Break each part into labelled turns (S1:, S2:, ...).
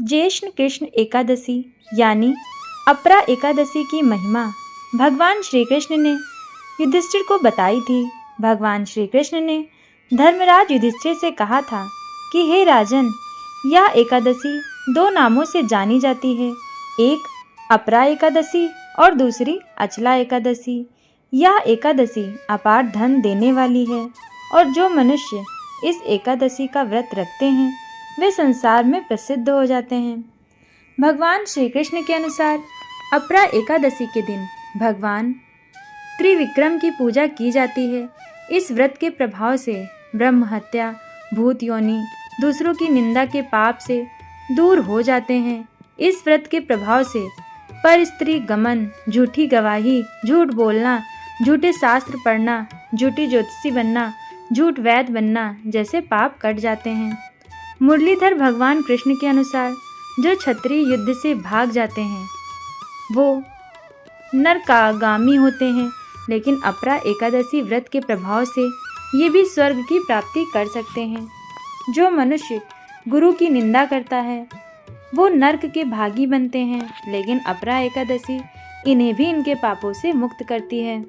S1: ज्येष्ठ कृष्ण एकादशी यानी अपरा एकादशी की महिमा भगवान श्री कृष्ण ने युधिष्ठिर को बताई थी। भगवान श्री कृष्ण ने धर्मराज युधिष्ठिर से कहा था कि हे राजन, यह एकादशी दो नामों से जानी जाती है, एक अपरा एकादशी और दूसरी अचला एकादशी। यह एकादशी अपार धन देने वाली है और जो मनुष्य इस एकादशी का व्रत रखते हैं वे संसार में प्रसिद्ध हो जाते हैं। भगवान श्री कृष्ण के अनुसार अपरा एकादशी के दिन भगवान त्रिविक्रम की पूजा की जाती है। इस व्रत के प्रभाव से ब्रह्म हत्या, भूत योनि, दूसरों की निंदा के पाप से दूर हो जाते हैं। इस व्रत के प्रभाव से पर स्त्री गमन, झूठी गवाही, झूठ बोलना, झूठे शास्त्र पढ़ना, झूठी ज्योतिषी बनना, झूठ वैद्य बनना जैसे पाप कट जाते हैं। मुरलीधर भगवान कृष्ण के अनुसार जो क्षत्रिय युद्ध से भाग जाते हैं वो नरकागामी होते हैं, लेकिन अपरा एकादशी व्रत के प्रभाव से ये भी स्वर्ग की प्राप्ति कर सकते हैं। जो मनुष्य गुरु की निंदा करता है वो नरक के भागी बनते हैं, लेकिन अपरा एकादशी इन्हें भी इनके पापों से मुक्त करती है।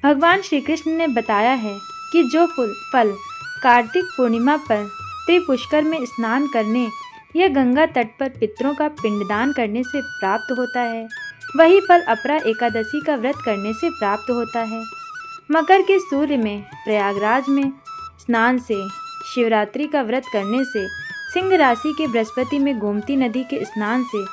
S1: भगवान श्री कृष्ण ने बताया है कि जो फल कार्तिक पूर्णिमा पर त्रिपुष्कर में स्नान करने या गंगा तट पर पितरों का पिंडदान करने से प्राप्त होता है, वही फल अपरा एकादशी का व्रत करने से प्राप्त होता है। मकर के सूर्य में प्रयागराज में स्नान से, शिवरात्रि का व्रत करने से, सिंह राशि के बृहस्पति में गोमती नदी के स्नान से,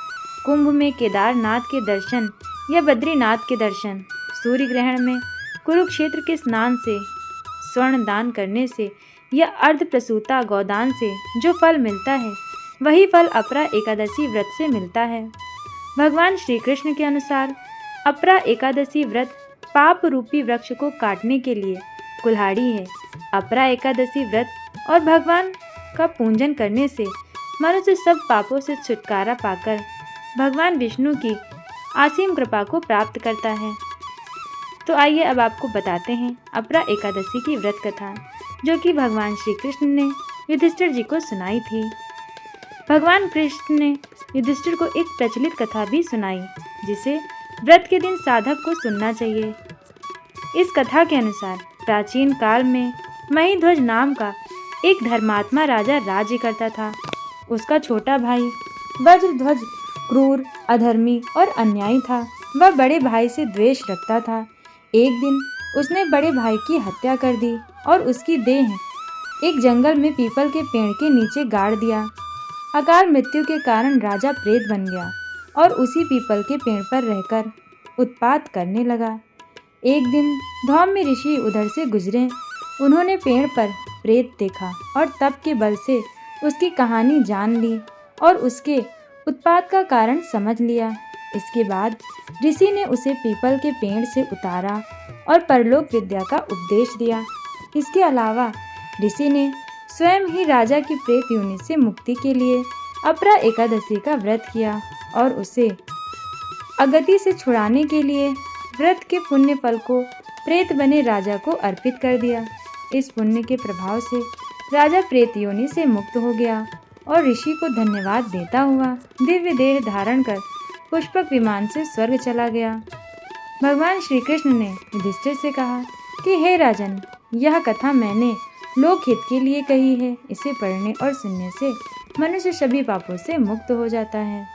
S1: कुंभ में केदारनाथ के दर्शन या बद्रीनाथ के दर्शन, सूर्य ग्रहण में कुरुक्षेत्र के स्नान से, स्वर्ण दान करने से या अर्ध प्रसूता गौदान से जो फल मिलता है वही फल अपरा एकादशी व्रत से मिलता है। भगवान श्री कृष्ण के अनुसार अपरा एकादशी व्रत पाप रूपी वृक्ष को काटने के लिए कुल्हाड़ी है। अपरा एकादशी व्रत और भगवान का पूजन करने से मनुष्य सब पापों से छुटकारा पाकर भगवान विष्णु की असीम कृपा को प्राप्त करता है। तो आइए अब आपको बताते हैं अपरा एकादशी की व्रत कथा, जो कि भगवान श्री कृष्ण ने युधिष्ठिर जी को सुनाई थी। भगवान कृष्ण ने युधिष्ठिर को एक प्रचलित कथा भी सुनाई जिसे व्रत के दिन साधक को सुनना चाहिए। इस कथा के अनुसार प्राचीन काल में महिध्वज नाम का एक धर्मात्मा राजा राज्य करता था। उसका छोटा भाई वज्रध्वज क्रूर, अधर्मी और अन्यायी था। वह बड़े भाई से द्वेष रखता था। एक दिन उसने बड़े भाई की हत्या कर दी और उसकी देह एक जंगल में पीपल के पेड़ के नीचे गाड़ दिया। अकाल मृत्यु के कारण राजा प्रेत बन गया और उसी पीपल के पेड़ पर रहकर उत्पात करने लगा। एक दिन धौम्य ऋषि उधर से गुजरे। उन्होंने पेड़ पर प्रेत देखा और तप के बल से उसकी कहानी जान ली और उसके उत्पात का कारण समझ लिया। इसके बाद ऋषि ने उसे पीपल के पेड़ से उतारा और परलोक विद्या का उपदेश दिया। इसके अलावा ऋषि ने स्वयं ही राजा की प्रेत योनि से मुक्ति के लिए अपरा एकादशी का व्रत किया और उसे अगति से छुड़ाने के लिए व्रत के पुण्य फल को प्रेत बने राजा को अर्पित कर दिया। इस पुण्य के प्रभाव से राजा प्रेत योनि से मुक्त हो गया और ऋषि को धन्यवाद देता हुआ दिव्य देह धारण कर पुष्पक विमान से स्वर्ग चला गया। भगवान श्री कृष्ण ने युधिष्ठिर से कहा कि हे राजन, यह कथा मैंने लोकहित के लिए कही है। इसे पढ़ने और सुनने से मनुष्य सभी पापों से मुक्त हो जाता है।